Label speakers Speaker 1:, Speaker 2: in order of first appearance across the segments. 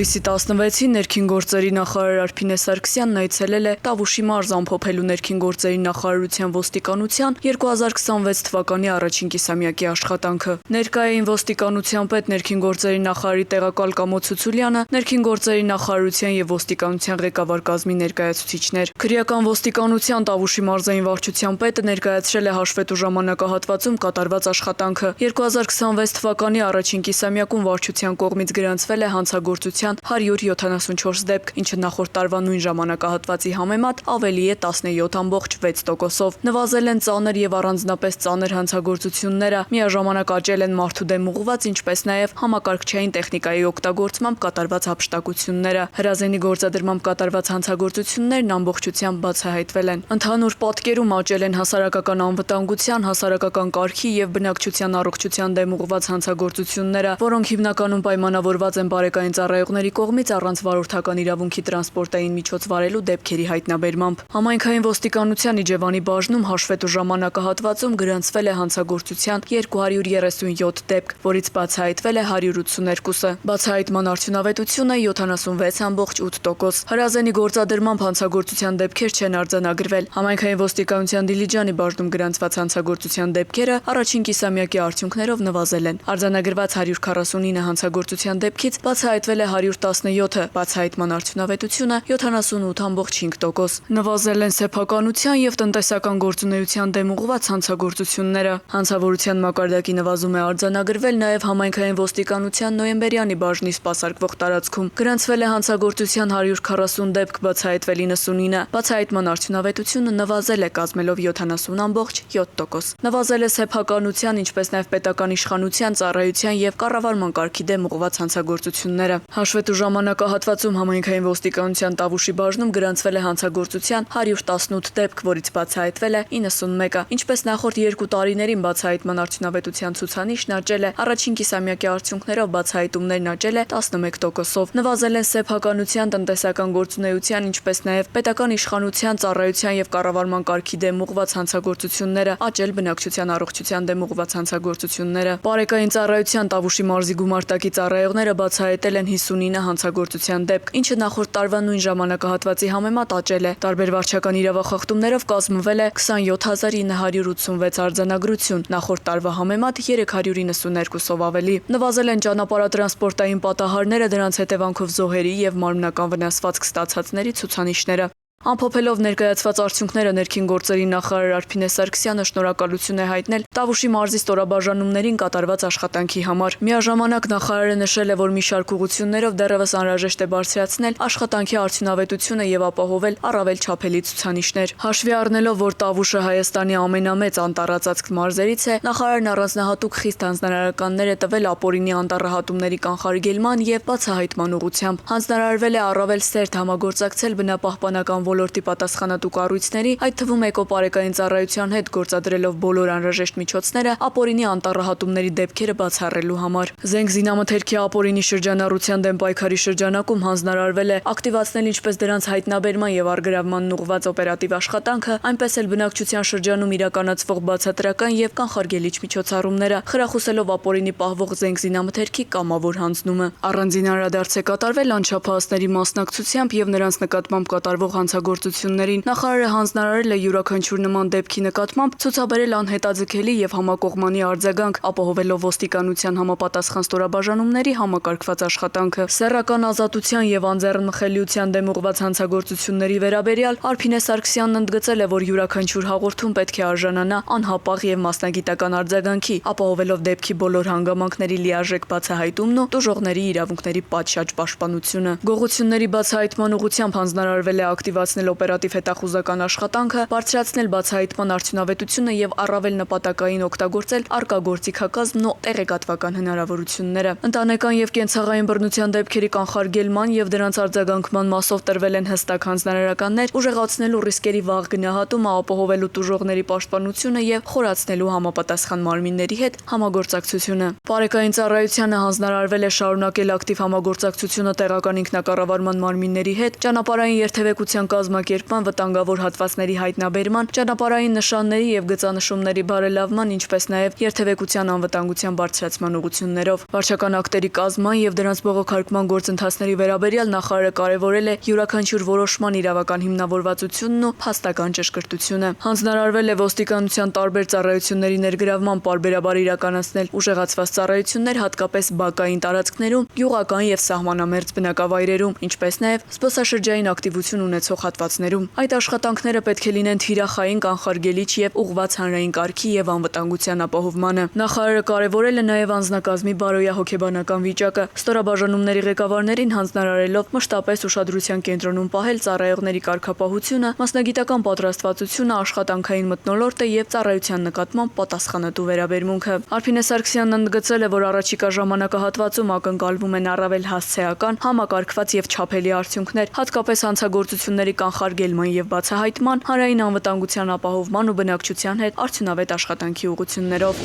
Speaker 1: Հուլիսի 16-ին ներքին գործերի նախարար Արփինե Սարգսյանն այցելել է Տավուշի մարզ ամփոփելու ներքին գործերի նախարարության ոստիկանության 2026 թվականի առաջին կիսամյակի աշխատանքը։ Ներկա էին ոստիկանության պետ ներքին գործերի նախարարի տեղակալ Կամո Ցուցուլյանը, ներքին գործերի նախարարության եւ ոստիկանության ղեկավար կազմի ներկայացուցիչներ։ Քրեական ոստիկանության Տավուշի մարզային վարչության պետը ներկայացրել է հաշվետու ժամանակահատվածում կատարված աշխատանքը։ 2026 թվականի առաջին կիսամյակում վարչության կողմից գրանցվել է հանցագործության 174 դեպք, ինչը նախորդ տարվա նույն ժամանակահատվածի համեմատ ավելի է 17.6%-ով։ Նվազել են ծանր եւ առանձնապես ծանր հանցագործությունները, միաժամանակ աճել են մարդու դեմ ուղղված, ինչպես նաեւ համակարգչային տեխնիկայի օգտագործմամբ կատարված հափշտակությունները։ Հրազենի գործադրմամբ կատարված հանցագործություններն ամբողջությամբ բացահայտվել են։ Ընդհանուր պատկերում աճել են հասարակական անվտանգության, հասարակական կարգի եւ բնակչության առողջության դեմ ուղղված հանցագործությունները, որոնք հիմնականում պայմանավորված են բարեկային ծառայողների կողմից առանց վարորդական իրավունքի տրանսպորտային միջոց վարելու դեպքերի հայտնաբերմամբ։ Համայնքային ոստիկանության Իջևանի բաժնում հաշվետու ժամանակահատվածում գրանցվել է հանցագործության 237 դեպք, որից բացահայտվել է 182-ը։ Բացահայտման արդյունավետությունը 76.8%։ Հրազենի գործադրմամբ հանցագործության դեպքեր չեն արձանագրվել։ Համայնքային ոստիկանության Դիլիջանի բաժնում գրանցված հանցագործության դեպքերը առաջին կիսամյակի արդյունքներով նվազել են։ Արձանագրված 149 հանցագործության դեպքից բացահայտվել է 117-ը, բացահայտման արդյունավետությունը 78.5%։ Նվազել են սեփականության եւ տնտեսական գործունեության դեմ ուղղված հանցագործությունները։ Հանցավորության մակարդակի նվազում է արձանագրվել նաեւ համայնքային ոստիկանության նոյեմբերյանի բաժնի սպասարկվող տարածքում։ Գրանցվել է հանցագործության 140 դեպք, բացահայտվել 99, բացահայտման արդյունավետությունը նվազել է կազմելով 70.7%։ Նվազել է սեփականության, ինչպես նաեւ պետական իշխանության, ծառայության եւ կառավարման կարգի դեմ ուղղված հանցագործությունները։ Հաշվետու ժամանակահատվածում համայնքային ոստիկանության Տավուշի բաժնում գրանցվել է հանցագործության 118 դեպք, որից բացահայտվել է 91-ը։ Ինչպես նախորդ 2 տարիներին բացահայտման արդյունավետության ցուցանիշն աճել է, առաջին կիսամյակի արդյունքներով բացահայտումներն աճել է 11%-ով։ Նվազել են սեփականության, տնտեսական գործունեության, ինչպես նաեւ պետական իշխանության, ծառայության եւ կառավարման կարգի դեմ ուղղված հանցագործությունները, աճել բնակչության առողջության դեմ ուղղված հանցագործությունները։ Բարեկային ծառայության Տավուշի մարզի գումարտակի ծառայողները բացահայտել են 59 հանցագործության դեպք, ինչը նախորդ տարվա նույն ժամանակահատվածի համեմատ աճել է։ Տարբեր վարչական իրավախախտումներով կազմվել է 27986 արձանագրություն, նախորդ տարվա համեմատ 392-ով ավելի։ Նվազել են ճանապարհատրանսպորտային պատահարները, դրանց հետևանքով զոհերի եւ մարմնական վնասվածք ստացածների ցուցանիշները։ Ամփոփելով ներկայացված արդյունքները ներքին գործերի նախարար Արփինե Սարգսյանը շնորհակալություն է հայտնել Տավուշի մարզի ստորաբաժանումներին կատարված աշխատանքի համար։ Միաժամանակ նախարարը նշել է, որ մի շարք ուղղություններով դեռևս անհրաժեշտ է բարձրացնել աշխատանքի արդյունավետությունը եւ ապահովել առավել չափելի ցուցանիշներ։ Հաշվի առնելով, որ Տավուշը Հայաստանի ամենամեծ անտառածածկ մարզերից է, նախարարն առանձնահատուկ խիստ հանձնարարականներ է տվել ապօրինի անտառահատումների կանխարգելման եւ բացահայտման ուղղությամբ։ Հանձնարարվել է առավել սերտ համագործակցել բնապահպանական ոլորտի պատասխանատու կառույցների, այդ թվում էկոպարեկային ծառայության հետ գործադրելով բոլոր անհրաժեշտ միջոցները ապօրինի անտառահատումների դեպքերը բացառելու համար։ Զենք զինամթերքի ապօրինի շրջանառության դեմ պայքարի շրջանակում հանձնարարվել է ակտիվացնել ինչպես դրանց հայտնաբերման եւ առգրավման ուղղված օպերատիվ աշխատանքը, այնպես էլ բնակչության շրջանում իրականացվող բացատրական եւ կանխարգելիչ միջոցառումները, խրախուսելով ապօրինի պահվող զենք զինամթերքի կամավոր հանձնումը։ Առանձին անդրադարձ է կատարվել անչափահասների մասնակցությամբ եւ նրանց նկատմամբ կատարվող հանցագործություններին։ Նախարարը հանձնարարել է յուրաքանչյուր նման դեպքի նկատմամբ ցուցաբերել անհետաձգելի եւ համակողմանի արձագանք, ապահովելով ոստիկանության համապատասխան ստորաբաժանումների համակարգված աշխատանքը։ Սեռական ազատության եւ անձեռնմխելիության դեմ ուղղված հանցագործությունների վերաբերյալ Արփինե Սարգսյանն ընդգծել է, որ յուրաքանչյուր հաղորդում պետք է արժանանա անհապաղ եւ մասնագիտական արձագանքի, ապահովելով դեպքի բոլոր հանգամանքների լիարժեք բացահայտումն ու տուժողների իրավունքների պատշաճ պաշտպանությունը։ Գողությունների բացահայտման ուղղությամբ հանձնարարվել է ակտիվացնել օպերատիվ հետախուզական աշխատանքը, բարձրացնել բացահայտման արդյունավետությունը եւ առավել նպատակային օգտագործել առկա գործիքակազմն ու տեղեկատվական հնարավորությունները։ Ընտանեկան եւ կենցաղային բռնության դեպքերի կանխարգելման եւ դրանց արձագանքման մասով տրվել են հստակ հանձնարարականներ, ուժեղացնելու ռիսկերի վաղ գնահատումը, ապահովելու տուժողների պաշտպանությունը եւ խորացնելու համապատասխան մարմինների հետ համագործակցությունը։ Բարեկային ծառայությանը հանձնարարվել է շարունակել ակտիվ համագործակցությունը տեղական ինքնակառավարման մարմինների հետ, ճանապարհային երթևեկության կազմակերպման, վտանգավոր հատվածների հայտնաբերման, ճանապարհային նշանների եւ գծանշումների բարելավման, ինչպես նաեւ երթևեկության անվտանգության բարձրացման ուղղություններով։ Վարչական ակտերի կազման եւ դրանց բողոքարկման գործընթացների վերաբերյալ նախարարը կարևորել է յուրաքանչյուր որոշման իրավական հիմնավորվածությունն ու փաստական ճշգրտությունը։ Հանձնարարվել է ոստիկանության տարբեր ծառայությունների ներգրավման պարբերաբար իրականացնել ուժեղացված ծառայություններ, հատկապես բակային տարածքներում, գյուղական եւ սահմանամերձ բնակավայրերում, ինչպես նաեւ զբոսաշրջային ակտիվություն ունեցող հատվածներում։ Այդ աշխատանքները պետք է լինեն թիրախային, կանխարգելիչ եւ ուղղված հանրային կարգի եւ անվտանգության ապահովմանը։ Նախարարը կարևորել է նաեւ անձնակազմի բարոյահոգեբանական վիճակը, ստորաբաժանումների ղեկավարներին հանձնարարելով մշտապես ուշադրության կենտրոնում պահել ծառայողների կարգապահությունը, մասնագիտական պատրաստվածությունը, աշխատանքային մթնոլորտը եւ ծառայության նկատմամբ պատասխանատու վերաբերմունքը։ Արփինե Սարգսյանն ընդգծել է, որ առաջիկա ժամանակահատվածում ակնկալվում են առավել հասցեական, համակարգված եւ չափելի արդյունքներ, հատկապես հանցագործությունների կանխարգելման եւ բացահայտման, հանրային անվտանգության ապահովման ու բնակչության հետ արդյունավետ աշխատանքի ուղղություններով։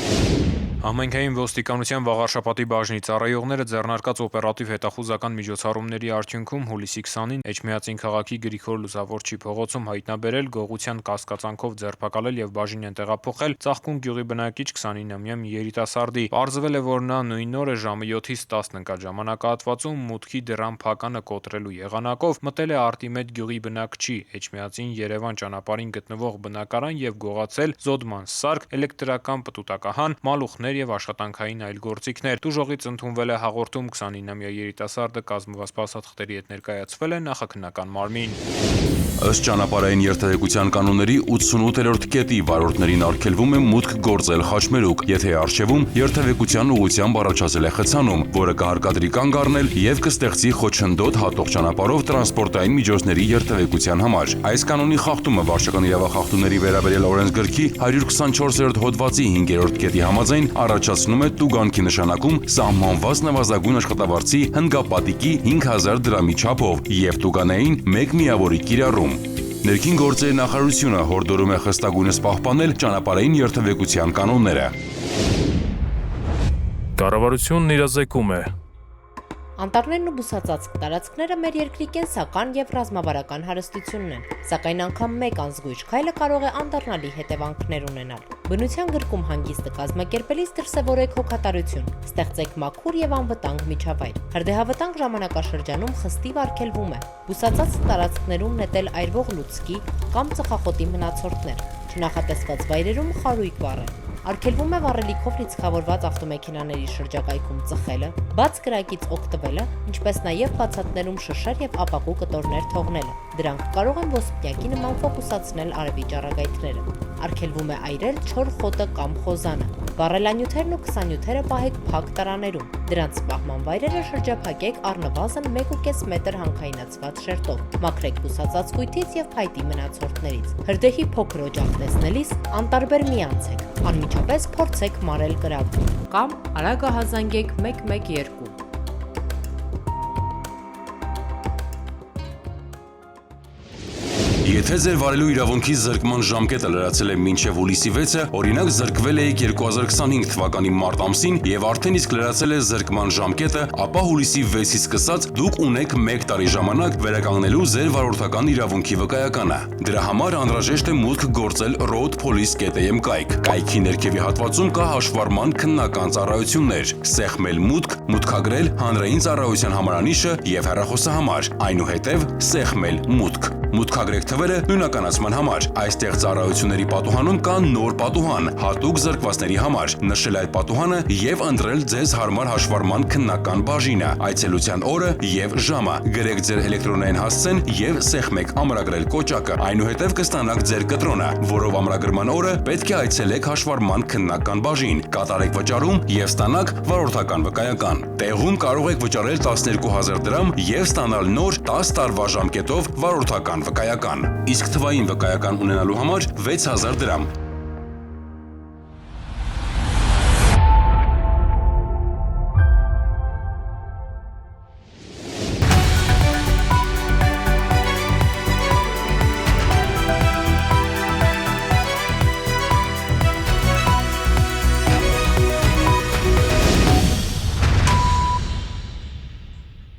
Speaker 2: Համայնքային ոստիկանության Վաղարշապատի բաժնի ծառայողները ձեռնարկած օպերատիվ հետախուզական միջոցառումների արդյունքում հուլիսի 20-ին Էջմիածին քաղաքի Գրիգոր Լուսավորչի փողոցում հայտնաբերել, գողության կասկածանքով ձերբակալել եւ բաժին են տեղափոխել Ծաղկուն գյուղի բնակիչ 29-ամյա մի երիտասարդի։ Պարզվել է, որ նա նույն օրը ժամը 7-ից 10 ընկած ժամանակահատվածում մուտքի դռան փականը կոտրելու եղանակով մտել է Արտիմետ գյուղի բնակչի Էջմիածին Երևան ճանապարհին գտնվող բնակարան եւ գողացել զոդման սարք, էլեկտրական պտուտակահան, մալուխներ եւ աշխատանքային այլ գործիքներ։ Դուժողից ընդունվել է հաղորդում, 29-ամյա երիտասարդը կազմված փաստաթղթերի հետ ներկայացվել է նախաքննական մարմին։
Speaker 3: Ըստ ճանապարհային երթևեկության կանոնների 88-րդ կետի վարորդներին արգելվում է մուտք գործել խաչմերուկ, եթե առջևում երթևեկության ուղղությամբ առաջացել է խցանում, որը կհարկադրի կանգ առնել եւ կստեղծի խոչընդոտ հատող ճանապարհով տրանսպորտային միջոցների երթևեկության համար։ Այս կանոնի խախտումը վարչական իրավախախտումների վերաբերյալ օրենսգրքի 124-րդ հոդվածի 5-րդ կետի համաձայն առաջացնում է տուգանքի նշանակում սահմանված նվազագույն աշխատավարձի հնգապատիկի 5000 դրամի չափով եւ տուգանային 1 միավորի կիրառում։ Ներքին գործերի նախարարությունը հորդորում է խստագույնս պահպանել ճանապարհային երթևեկության կանոնները։
Speaker 4: Կառավարությունն իրազեկում է։
Speaker 5: Անտառներն ու բուսածածկ տարածքները մեր երկրի կենսական եւ ռազմավարական հարստությունն են, սակայն անգամ մեկ անզգույշ քայլը կարող է անդառնալի հետևանքներ ունենալ։ Բնության գրկում հանգիստը կազմակերպելիս դրսևորեք հոգատարություն, ստեղծեք մաքուր եւ անվտանգ միջավայր։ Հրդեհավտանգ ժամանակաշրջանում խստիվ արգելվում է բուսածածկ տարածքներում նետել այրվող լուցկի կամ ծխախոտի մնացորդներ, չնախատեսված վայրերում խարույկ վառել։ Արգելվում է վառելիքով լիցքավորված ավտոմեքենաների շրջակայքում ծխելը, բաց կրակից օգտվելը, ինչպես նաև բացատներում շշեր եւ ապակու կտորներ թողնելը։ Դրանք կարող են ոսպնյակի նման ֆոկուսացնել արևի ճառագայթները։ Արգելվում է այրել չոր խոտը կամ խոզանը։ Վառելանյութերն ու քսանյութերը պահեք փակ տարաներում։ Դրանց պահման վայրերը շրջափակեք առնվազն 1.5 մետր հանքայնացված շերտով։ Մաքրեք բուսածածկույթից եւ փայտի մնացորդներից։ Հրդեհի փոքր օջախ տեսնելիս անտարբեր մի անցեք։ Անմիջապես փորձեք մարել կրակը կամ արագ ահազանգեք 112։
Speaker 3: Եթե ձեր վարելու իրավունքի զրկման ժամկետը լրացել է մինչև հուլիսի 6-ը, օրինակ զրկվել եք 2025 թվականի մարտ ամսին եւ արդեն իսկ լրացել է զրկման ժամկետը, ապա հուլիսի 6-ից սկսած դուք ունեք 1 տարի ժամանակ վերականգնելու ձեր վարորդական իրավունքի վկայականը։ Դրա համար անհրաժեշտ է մուտք գործել roadpolice.am կայք։ Կայքի ներքևի հատվածում կա հաշվառման քննական ծառայություններ, սեղմել մուտք, մուտքագրել հանրային ծառայության համարանիշը եւ հեռախոսահամար, այնուհետեւ սեղմել մուտք։ Մուտքագրեք թվերը նույնականացման համար։ Այստեղ ծառայությունների պատուհանում կա նոր պատուհան, հատուկ զրկվածների համար։ Նշել այդ պատուհանը եւ ընտրել ձեզ հարմար հաշվառման քննական բաժինը, այցելության օրը եւ ժամը։ Գրեք ձեր էլեկտրոնային հասցեն եւ սեղմեք ամրագրել կոճակը։ Այնուհետեւ կստանաք ձեր կտրոնը, որով ամրագրման օրը պետք է այցելեք հաշվառման քննական բաժին, կատարեք վճարում եւ ստանաք վարորդական վկայական։ Տեղում կարող եք վճարել 12000 դրամ եւ ստանալ նոր 10 տարվա ժամկետով վարորդական վկայական։ Իսկ թվային վկայական ունենալու համար 6000 դրամ։